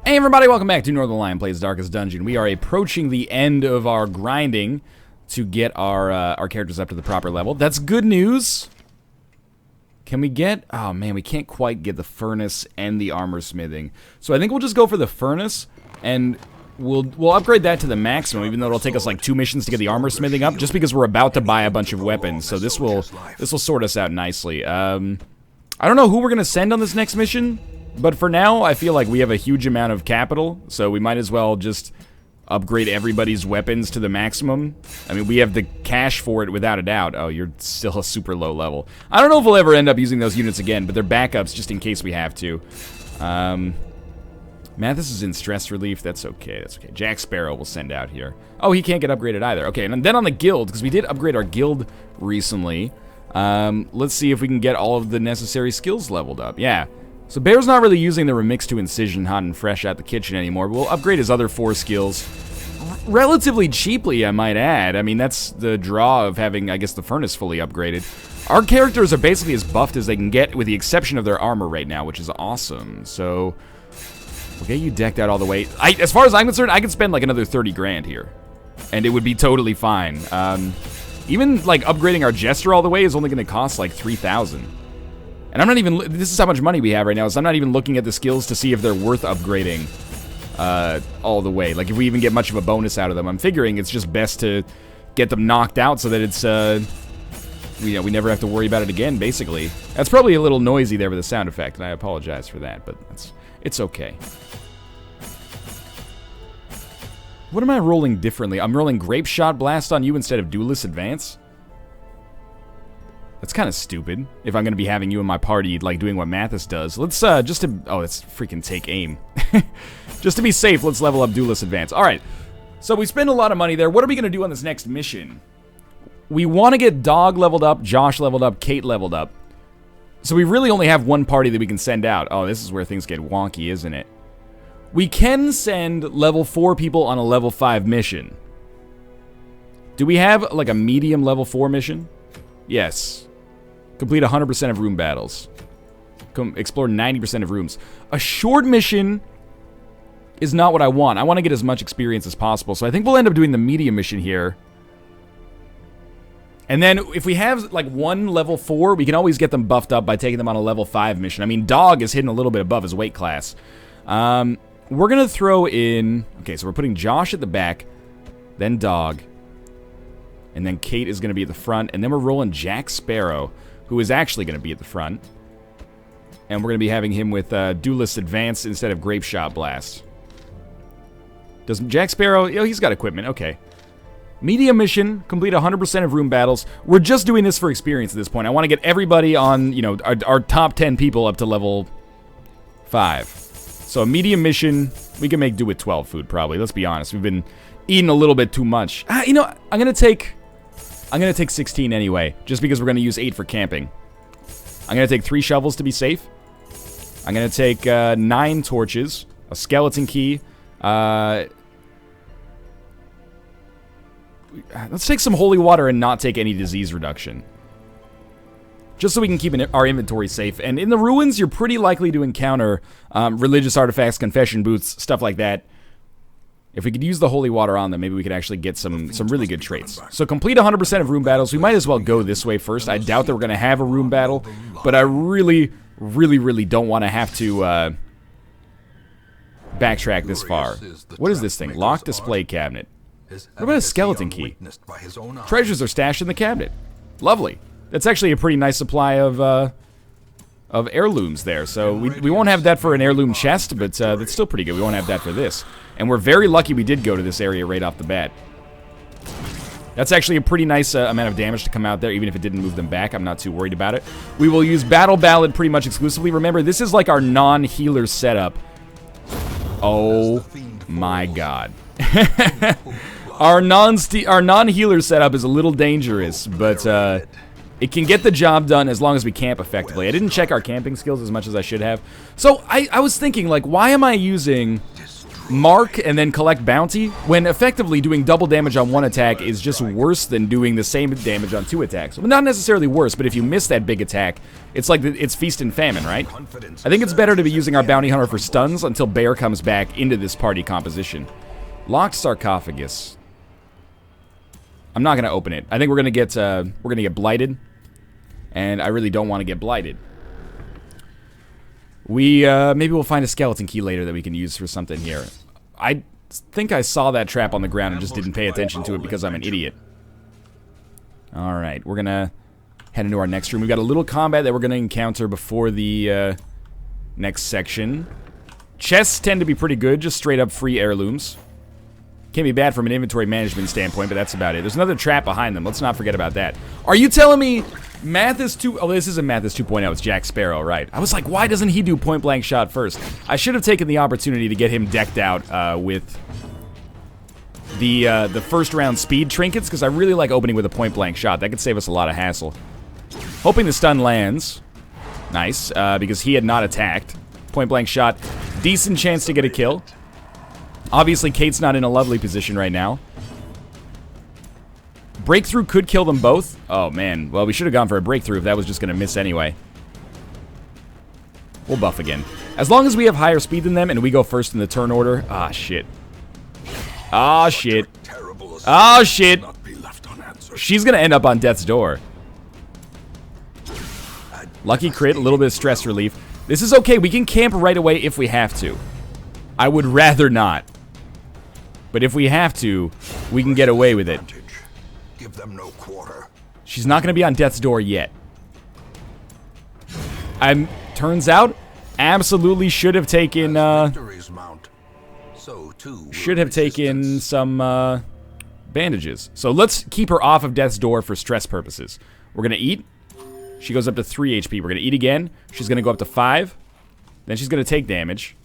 Hey everybody, welcome back to Northernlion Plays Darkest Dungeon. We are approaching the end of our grinding to get our characters up to the proper level. That's good news. Can we get... Oh man, we can't quite get the furnace and the armor smithing. So I think we'll just go for the furnace, and we'll upgrade that to the maximum, even though it'll take us like 2 missions to get the armor smithing up, just because we're about to buy a bunch of weapons. So this will sort us out nicely. I don't know who we're going to send on this next mission. But for now, I feel like we have a huge amount of capital, so we might as well just upgrade everybody's weapons to the maximum. I mean, we have the cash for it without a doubt. Oh, you're still a super low level. I don't know if we'll ever end up using those units again, but they're backups just in case we have to. Mathis is in stress relief. That's okay, that's okay. Jack Sparrow we'll send out here. Oh, he can't get upgraded either. Okay, and then on the guild, because we did upgrade our guild recently, let's see if we can get all of the necessary skills leveled up. Yeah. So Bear's not really using the Remix to Incision hot and fresh out the kitchen anymore, but we'll upgrade his other 4 skills relatively cheaply, I might add. I mean, that's the draw of having, I guess, the furnace fully upgraded. Our characters are basically as buffed as they can get, with the exception of their armor right now, which is awesome. So we'll get you decked out all the way. As far as I'm concerned, I could spend like another 30 grand here, and it would be totally fine. Even like upgrading our Jester all the way is only going to cost like 3,000. And I'm not even, this is how much money we have right now, so I'm not even looking at the skills to see if they're worth upgrading all the way. Like, if we even get much of a bonus out of them. I'm figuring it's just best to get them knocked out so that it's, we never have to worry about it again, basically. That's probably a little noisy there with the sound effect, and I apologize for that, but it's okay. What am I rolling differently? I'm rolling Grape Shot Blast on you instead of Duelist Advance? That's kind of stupid, if I'm going to be having you in my party, like, doing what Mathis does. Let's, just to... Oh, that's freaking take aim. Just to be safe, let's level up Duelist Advance. Alright, so we spend a lot of money there. What are we going to do on this next mission? We want to get Dog leveled up, Josh leveled up, Kate leveled up. So we really only have one party that we can send out. Oh, this is where things get wonky, isn't it? We can send level 4 people on a level 5 mission. Do we have, like, a medium level 4 mission? Yes. Complete 100% of room battles. Explore 90% of rooms. A short mission is not what I want. I want to get as much experience as possible, so I think we'll end up doing the medium mission here. And then if we have, like, one level 4, we can always get them buffed up by taking them on a level 5 mission. I mean, Dog is hidden a little bit above his weight class. We're going to throw in... Okay, so we're putting Josh at the back, then Dog, and then Kate is going to be at the front, and then we're rolling Jack Sparrow, who is actually going to be at the front. And we're going to be having him with Duelist Advance instead of Grape Shot Blast. Does Jack Sparrow... Oh, he's got equipment. Okay. Medium mission. Complete 100% of room battles. We're just doing this for experience at this point. I want to get everybody on, you know, our top 10 people up to level 5. So a medium mission, we can make do with 12 food, probably. Let's be honest. We've been eating a little bit too much. You know, I'm going to take 16 anyway, just because we're going to use 8 for camping. I'm going to take 3 shovels to be safe. I'm going to take 9 torches, a skeleton key. Let's take some holy water and not take any disease reduction. Just so we can keep our inventory safe. And in the ruins, you're pretty likely to encounter religious artifacts, confession booths, stuff like that. If we could use the holy water on them, maybe we could actually get some really good traits. So complete 100% of room battles. We might as well go this way first. I doubt that we're going to have a room battle, but I really, really, really don't want to have to backtrack this far. What is this thing? Locked display cabinet. What about a skeleton key? Treasures are stashed in the cabinet. Lovely. That's actually a pretty nice supply of heirlooms there. So we won't have that for an heirloom chest, but that's still pretty good. We won't have that for this. And we're very lucky we did go to this area right off the bat. That's actually a pretty nice amount of damage to come out there, even if it didn't move them back. I'm not too worried about it. We will use Battle Ballad pretty much exclusively. Remember, this is like our non-healer setup. Oh my god. Our non-healer setup is a little dangerous, but it can get the job done as long as we camp effectively. I didn't check our camping skills as much as I should have. So I was thinking, like, why am I using mark and then collect bounty, when effectively doing double damage on one attack is just worse than doing the same damage on 2 attacks. Well, not necessarily worse, but if you miss that big attack, it's like it's feast and famine, right? I think it's better to be using our bounty hunter for stuns until Bear comes back into this party composition. Locked sarcophagus. I'm not gonna open it. I think we're gonna get blighted, and I really don't want to get blighted. Maybe we'll find a skeleton key later that we can use for something here. I think I saw that trap on the ground and just didn't pay attention to it because I'm an idiot. Alright, we're gonna head into our next room. We've got a little combat that we're gonna encounter before the next section. Chests tend to be pretty good, just straight up free heirlooms. Can't be bad from an inventory management standpoint, but that's about it. There's another trap behind them. Let's not forget about that. Are you telling me Mathis 2... Oh, this isn't Mathis 2.0. It's Jack Sparrow, right? I was like, why doesn't he do point-blank shot first? I should have taken the opportunity to get him decked out with the first-round speed trinkets, because I really like opening with a point-blank shot. That could save us a lot of hassle. Hoping the stun lands. Nice, because he had not attacked. Point-blank shot. Decent chance to get a kill. Obviously, Kate's not in a lovely position right now. Breakthrough could kill them both. Oh, man. Well, we should have gone for a breakthrough if that was just going to miss anyway. We'll buff again. As long as we have higher speed than them and we go first in the turn order. Ah, shit. Ah, shit. Ah, shit. She's going to end up on death's door. Lucky crit, a little bit of stress relief. This is okay. We can camp right away if we have to. I would rather not. But if we have to, we can get away with it. Give them no quarter. She's not going to be on death's door yet. Turns out, absolutely should have taken, should have taken some, bandages. So let's keep her off of death's door for stress purposes. We're going to eat. She goes up to 3 HP. We're going to eat again. She's going to go up to 5. Then she's going to take damage.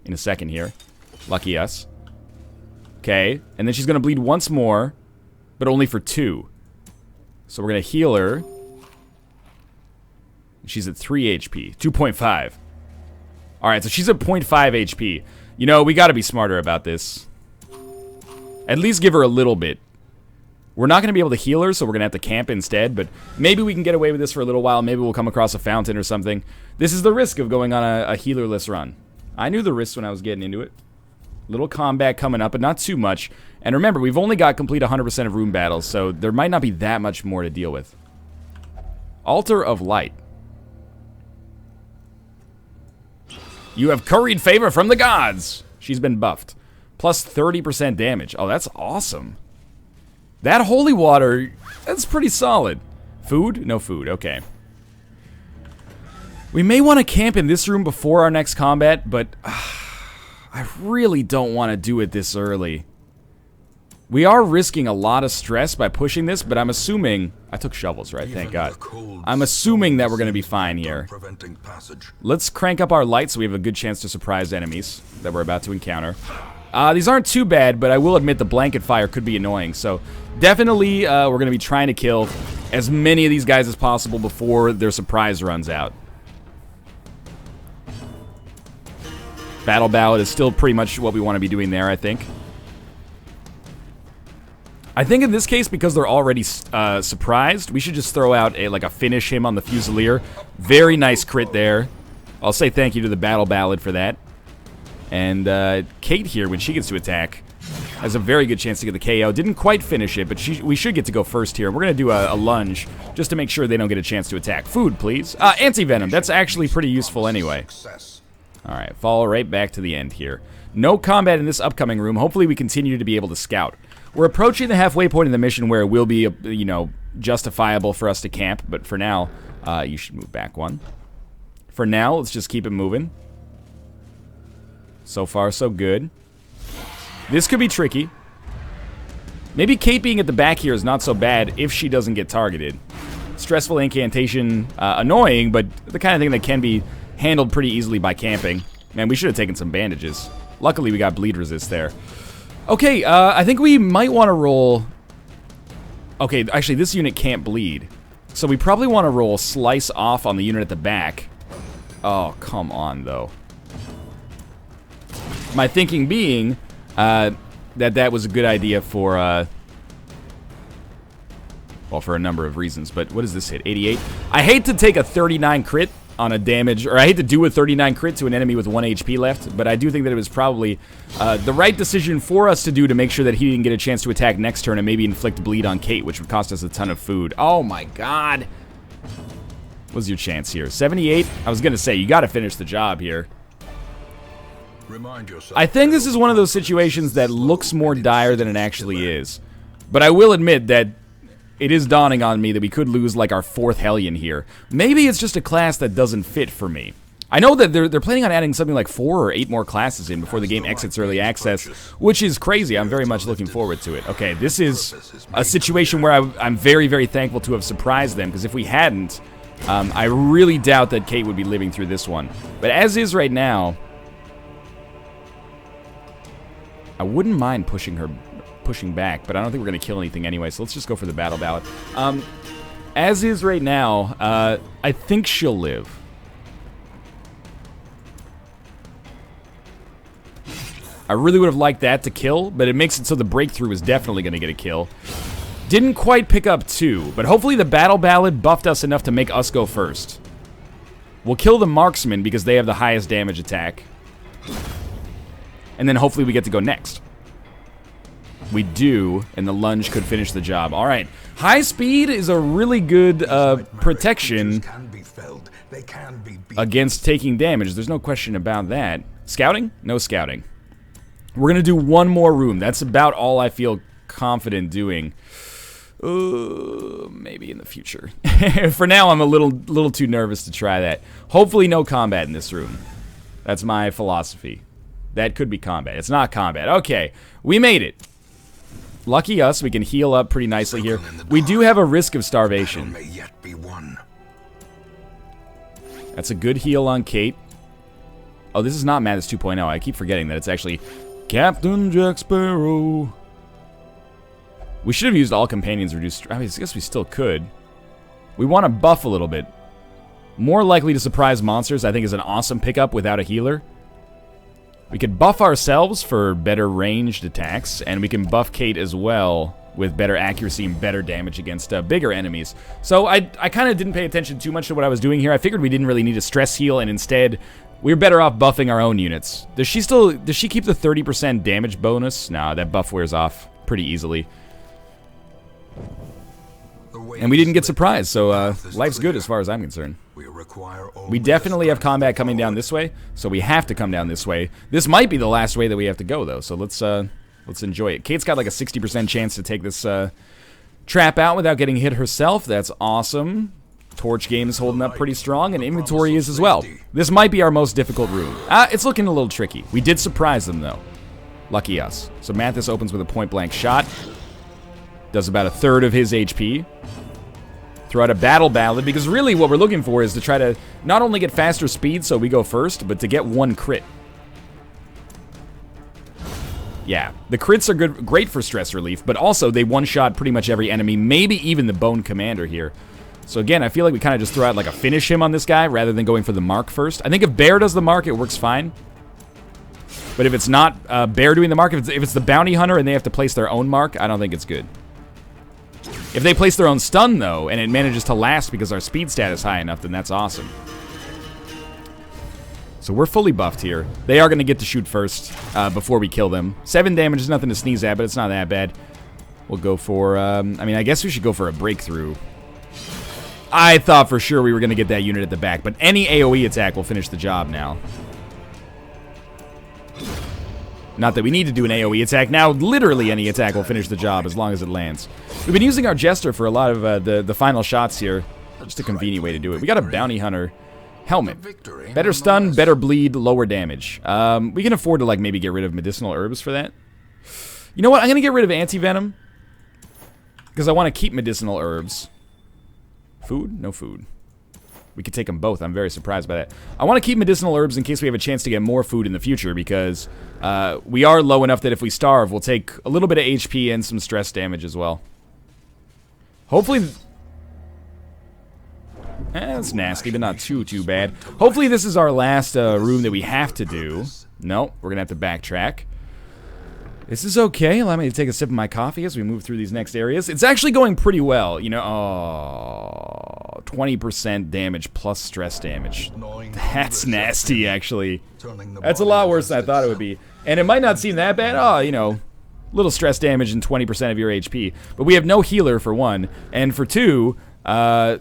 In a second here. Lucky us. Okay. And then she's going to bleed once more. But only for 2. So we're going to heal her. She's at 3 HP. 2.5. Alright, so she's at 0.5 HP. You know, we got to be smarter about this. At least give her a little bit. We're not going to be able to heal her, so we're going to have to camp instead. But maybe we can get away with this for a little while. Maybe we'll come across a fountain or something. This is the risk of going on a healerless run. I knew the risks when I was getting into it. Little combat coming up, but not too much. And remember, we've only got complete 100% of room battles, so there might not be that much more to deal with. Altar of Light. You have curried favor from the gods. She's been buffed. Plus 30% damage. Oh, that's awesome. That holy water, that's pretty solid. Food? No food. Okay. We may want to camp in this room before our next combat, but I really don't want to do it this early. We are risking a lot of stress by pushing this, but I'm assuming... I took shovels, right? Thank God. I'm assuming that we're going to be fine here. Let's crank up our light so we have a good chance to surprise enemies that we're about to encounter. These aren't too bad, but I will admit the blanket fire could be annoying. So definitely we're going to be trying to kill as many of these guys as possible before their surprise runs out. Battle Ballad is still pretty much what we want to be doing there, I think. I think in this case, because they're already surprised, we should just throw out a finish him on the Fusilier. Very nice crit there. I'll say thank you to the Battle Ballad for that. And Kate here, when she gets to attack, has a very good chance to get the KO. Didn't quite finish it, but we should get to go first here. We're going to do a lunge just to make sure they don't get a chance to attack. Food, please. Anti-Venom. That's actually pretty useful anyway. Alright, fall right back to the end here. No combat in this upcoming room. Hopefully we continue to be able to scout. We're approaching the halfway point in the mission where it will be, you know, justifiable for us to camp. But for now, you should move back one. For now, let's just keep it moving. So far, so good. This could be tricky. Maybe Kate being at the back here is not so bad if she doesn't get targeted. Stressful incantation, annoying, but the kind of thing that can be handled pretty easily by camping. Man, we should have taken some bandages. Luckily, we got bleed resist there. Okay, I think we might want to roll... Okay, actually, this unit can't bleed. So we probably want to roll Slice Off on the unit at the back. Oh, come on, though. My thinking being that was a good idea for, well, for a number of reasons. But what does this hit? 88? I hate to take a 39 crit on a damage, or I hate to do a 39 crit to an enemy with 1 HP left, but I do think that it was probably the right decision for us to do to make sure that he didn't get a chance to attack next turn and maybe inflict bleed on Kate, which would cost us a ton of food. Oh my god. What's your chance here? 78? I was gonna say, you gotta finish the job here. I think this is one of those situations that looks more dire than it actually is. But I will admit that it is dawning on me that we could lose like our 4th Hellion here. Maybe it's just a class that doesn't fit for me. I know that they're planning on adding something like 4 or 8 more classes in before the game exits early access, which is crazy. I'm very much looking forward to it. Okay, this is a situation where I'm very, very thankful to have surprised them, because if we hadn't, I really doubt that Kate would be living through this one. But as is right now, I wouldn't mind pushing back, but I don't think we're going to kill anything anyway, so let's just go for the battle ballad. As is right now, I think she'll live. I really would have liked that to kill, but it makes it so the breakthrough is definitely going to get a kill. Didn't quite pick up 2, but hopefully the battle ballad buffed us enough to make us go first. We'll kill the marksman because they have the highest damage attack. And then hopefully we get to go next. We do, and the lunge could finish the job. All right. High speed is a really good protection against taking damage. There's no question about that. Scouting? No scouting. We're going to do one more room. That's about all I feel confident doing. Maybe in the future. For now, I'm a little too nervous to try that. Hopefully no combat in this room. That's my philosophy. That could be combat. It's not combat. Okay, we made it. Lucky us, we can heal up pretty nicely here. We do have a risk of starvation. That's a good heal on Kate. Oh, this is not Madness 2.0. I keep forgetting that it's actually Captain Jack Sparrow. We should have used all companions reduced. I mean, I guess we still could. We want to buff a little bit. More likely to surprise monsters, I think, is an awesome pickup without a healer. We could buff ourselves for better ranged attacks, and we can buff Kate as well with better accuracy and better damage against bigger enemies. So I kind of didn't pay attention too much to what I was doing here. I figured we didn't really need a stress heal, and instead we're better off buffing our own units. Does she keep the 30% damage bonus? Nah, that buff wears off pretty easily. And we didn't get surprised, so life's good as far as I'm concerned. We definitely have combat coming down this way, so we have to come down this way. This might be the last way that we have to go, though, so let's enjoy it. Kate's got like a 60% chance to take this trap out without getting hit herself. That's awesome. Torch game is holding up pretty strong, and inventory is as well. This might be our most difficult room. It's looking a little tricky. We did surprise them, though. Lucky us. So Mathis opens with a point-blank shot. Does about a third of his HP. Throw out a battle ballad, because really what we're looking for is to try to not only get faster speed so we go first, but to get 1 crit. Yeah, the crits are great for stress relief, but also they one-shot pretty much every enemy, maybe even the Bone Commander here. So again, I feel like we kind of just throw out like a finish him on this guy rather than going for the mark first. I think if Bear does the mark, it works fine. But if it's not Bear doing the mark, if it's the Bounty Hunter and they have to place their own mark, I don't think it's good. If they place their own stun, though, and it manages to last because our speed stat is high enough, then that's awesome. So we're fully buffed here. They are going to get to shoot first before we kill them. 7 damage is nothing to sneeze at, but it's not that bad. We'll go for, I mean, I guess we should go for a breakthrough. I thought for sure we were going to get that unit at the back, but any AoE attack will finish the job now. Not that we need to do an AoE attack. Now, literally any attack will finish the job as long as it lands. We've been using our Jester for a lot of the final shots here. Just a convenient way to do it. We got a Bounty Hunter helmet. Better stun, better bleed, lower damage. We can afford to, like, maybe get rid of medicinal herbs for that. You know what? I'm going to get rid of anti-venom. Because I want to keep medicinal herbs. Food? No food. We could take them both. I'm very surprised by that. I want to keep medicinal herbs in case we have a chance to get more food in the future, because we are low enough that if we starve, we'll take a little bit of HP and some stress damage as well. Hopefully... That's nasty, but not too bad. Hopefully this is our last room that we have to do. No, we're going to have to backtrack. This is okay. Allow me to take a sip of my coffee as we move through these next areas. It's actually going pretty well. You know, oh, 20% damage plus stress damage. That's nasty, actually. That's a lot worse than I thought it would be. And it might not seem that bad. Oh, you know, little stress damage and 20% of your HP. But we have no healer, for one. And for two, that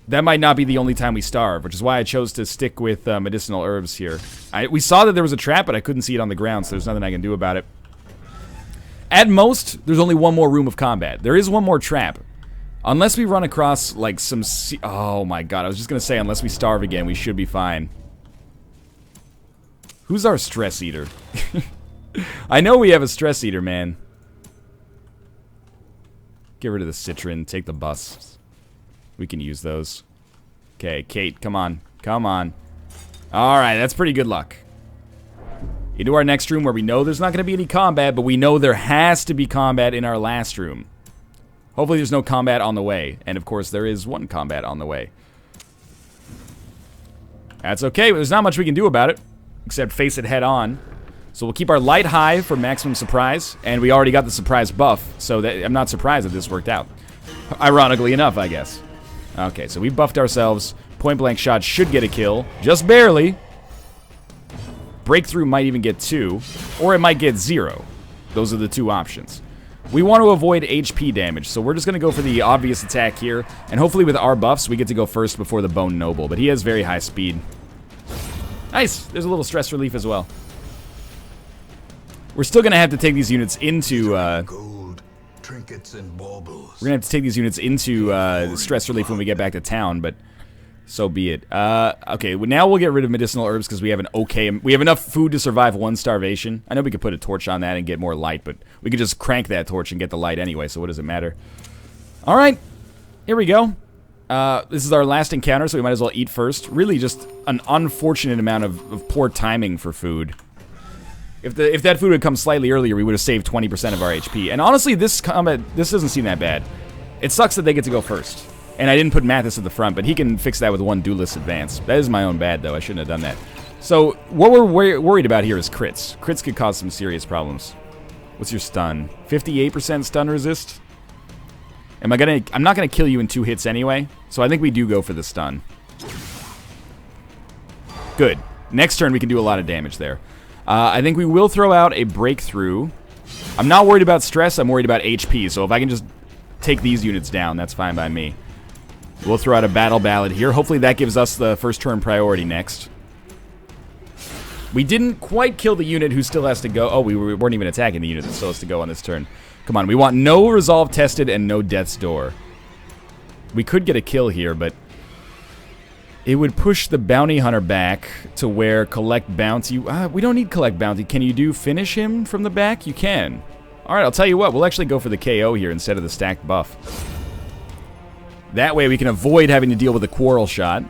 might not be the only time we starve, which is why I chose to stick with medicinal herbs here. We saw that there was a trap, but I couldn't see it on the ground, so there's nothing I can do about it. At most, there's only one more room of combat. There is one more trap. Unless we run across, like, some... Oh, my God. I was just going to say, unless we starve again, we should be fine. Who's our stress eater? I know we have a stress eater, man. Get rid of the citron. Take the bus. We can use those. Okay, Kate, come on. Come on. Alright, that's pretty good luck. Into our next room where we know there's not going to be any combat, but we know there has to be combat in our last room. Hopefully there's no combat on the way. And of course there is one combat on the way. That's okay, but there's not much we can do about it. Except face it head on. So we'll keep our light high for maximum surprise. And we already got the surprise buff, so that I'm not surprised that this worked out. Ironically enough, I guess. Okay, so we buffed ourselves. Point blank shot should get a kill. Just barely. Breakthrough might even get 2, or it might get 0. Those are the two options. We want to avoid HP damage, so we're just going to go for the obvious attack here, and hopefully with our buffs, we get to go first before the Bone Noble, but he has very high speed. Nice! There's a little stress relief as well. We're still going to have to take these units into, Gold, trinkets and baubles. We're going to have to take these units into stress relief when we get back to town, but... So be it. Okay, well, now we'll get rid of medicinal herbs because we have we have enough food to survive one starvation. I know we could put a torch on that and get more light, but we could just crank that torch and get the light anyway, so what does it matter? Alright, here we go. This is our last encounter, so we might as well eat first. Really just an unfortunate amount of poor timing for food. If that food had come slightly earlier, we would have saved 20% of our HP. And honestly, this doesn't seem that bad. It sucks that they get to go first. And I didn't put Mathis at the front, but he can fix that with one duelist advance. That is my own bad, though. I shouldn't have done that. So, what we're worried about here is crits. Crits could cause some serious problems. What's your stun? 58% stun resist? I'm not gonna kill you in 2 hits anyway, so I think we do go for the stun. Good. Next turn, we can do a lot of damage there. I think we will throw out a breakthrough. I'm not worried about stress, I'm worried about HP, so if I can just take these units down, that's fine by me. We'll throw out a battle ballad here. Hopefully that gives us the first turn priority next. We didn't quite kill the unit who still has to go. Oh, we weren't even attacking the unit that still has to go on this turn. Come on, we want no resolve tested and no death's door. We could get a kill here, but it would push the bounty hunter back to where collect bounty. We don't need collect bounty. Can you do finish him from the back? You can. Alright, I'll tell you what. We'll actually go for the KO here instead of the stacked buff. That way we can avoid having to deal with a quarrel shot.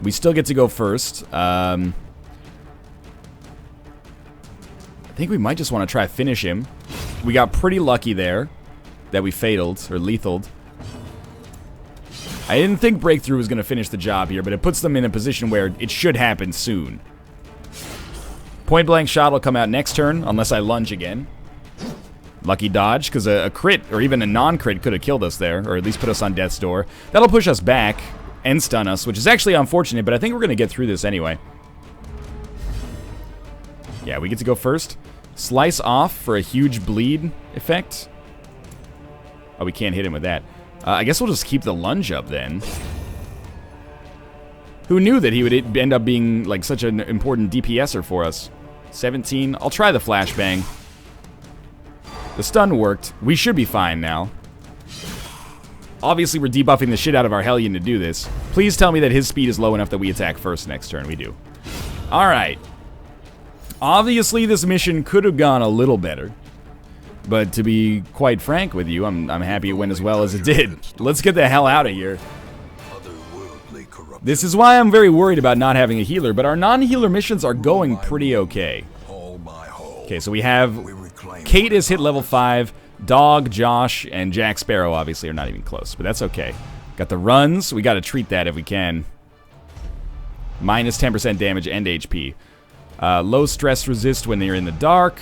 We still get to go first. I think we might just want to try finish him. We got pretty lucky there that we fataled, or lethaled. I didn't think Breakthrough was going to finish the job here, but it puts them in a position where it should happen soon. Point blank shot will come out next turn, unless I lunge again. Lucky dodge, because a crit, or even a non-crit, could have killed us there, or at least put us on death's door. That'll push us back and stun us, which is actually unfortunate, but I think we're going to get through this anyway. Yeah, we get to go first. Slice off for a huge bleed effect. Oh, we can't hit him with that. I guess we'll just keep the lunge up then. Who knew that he would end up being like such an important DPSer for us? 17. I'll try the flashbang. The stun worked. We should be fine now. Obviously, we're debuffing the shit out of our Hellion to do this. Please tell me that his speed is low enough that we attack first next turn. We do. Alright. Obviously, this mission could have gone a little better. But to be quite frank with you, I'm happy it went as well as it did. Let's get the hell out of here. This is why I'm very worried about not having a healer, but our non-healer missions are going pretty okay. Okay, so we have... Kate is hit level 5, Dog, Josh, and Jack Sparrow obviously are not even close, but that's okay. Got the runs. We got to treat that if we can. Minus 10% damage and HP. Low stress resist when they're in the dark.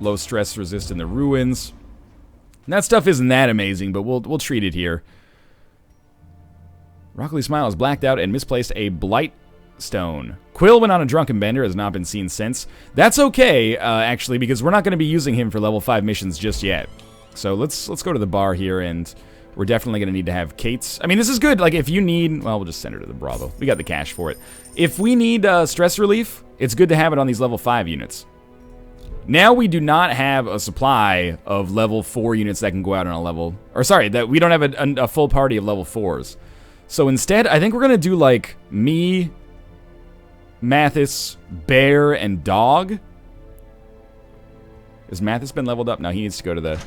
Low stress resist in the ruins. And that stuff isn't that amazing, but we'll treat it here. Rockley Smile has blacked out and misplaced a Blight Stone. Quill went on a drunken bender, has not been seen since. That's okay, actually, because we're not going to be using him for level 5 missions just yet. So let's go to the bar here, and we're definitely going to need to have Kate's. I mean, this is good. Like, if you need... Well, we'll just send her to the Bravo. We got the cash for it. If we need stress relief, it's good to have it on these level 5 units. Now we do not have a supply of level 4 units that can go out on a level... Or, sorry, that we don't have a full party of level 4s. So instead, I think we're going to do, like, me, Mathis, Bear, and Dog. Has Mathis been leveled up? No, he needs to go to the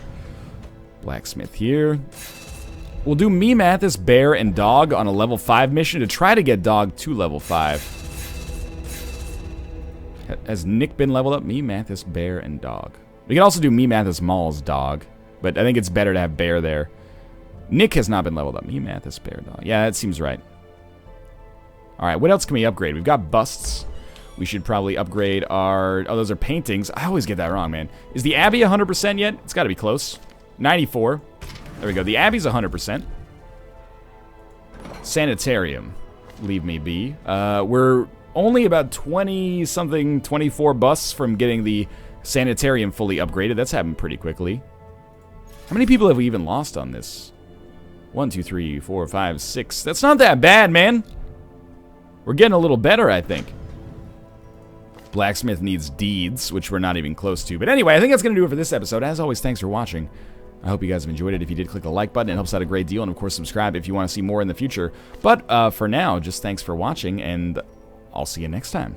blacksmith here. We'll do me, Mathis, Bear, and Dog on a level 5 mission to try to get Dog to level 5. Has Nick been leveled up? Me, Mathis, Bear, and Dog. We can also do me, Mathis, Malls, Dog. But I think it's better to have Bear there. Nick has not been leveled up. Me, Mathis, Bear, Dog. Yeah, that seems right. Alright, what else can we upgrade? We've got busts. We should probably upgrade our... Oh, those are paintings. I always get that wrong, man. Is the Abbey 100% yet? It's got to be close. 94. There we go. The Abbey's 100%. Sanitarium. Leave me be. We're only about 20-something, 24 busts from getting the Sanitarium fully upgraded. That's happened pretty quickly. How many people have we even lost on this? 1, 2, 3, 4, 5, 6. That's not that bad, man. We're getting a little better, I think. Blacksmith needs deeds, which we're not even close to. But anyway, I think that's going to do it for this episode. As always, thanks for watching. I hope you guys have enjoyed it. If you did, click the like button. It helps out a great deal. And, of course, subscribe if you want to see more in the future. But for now, just thanks for watching, and I'll see you next time.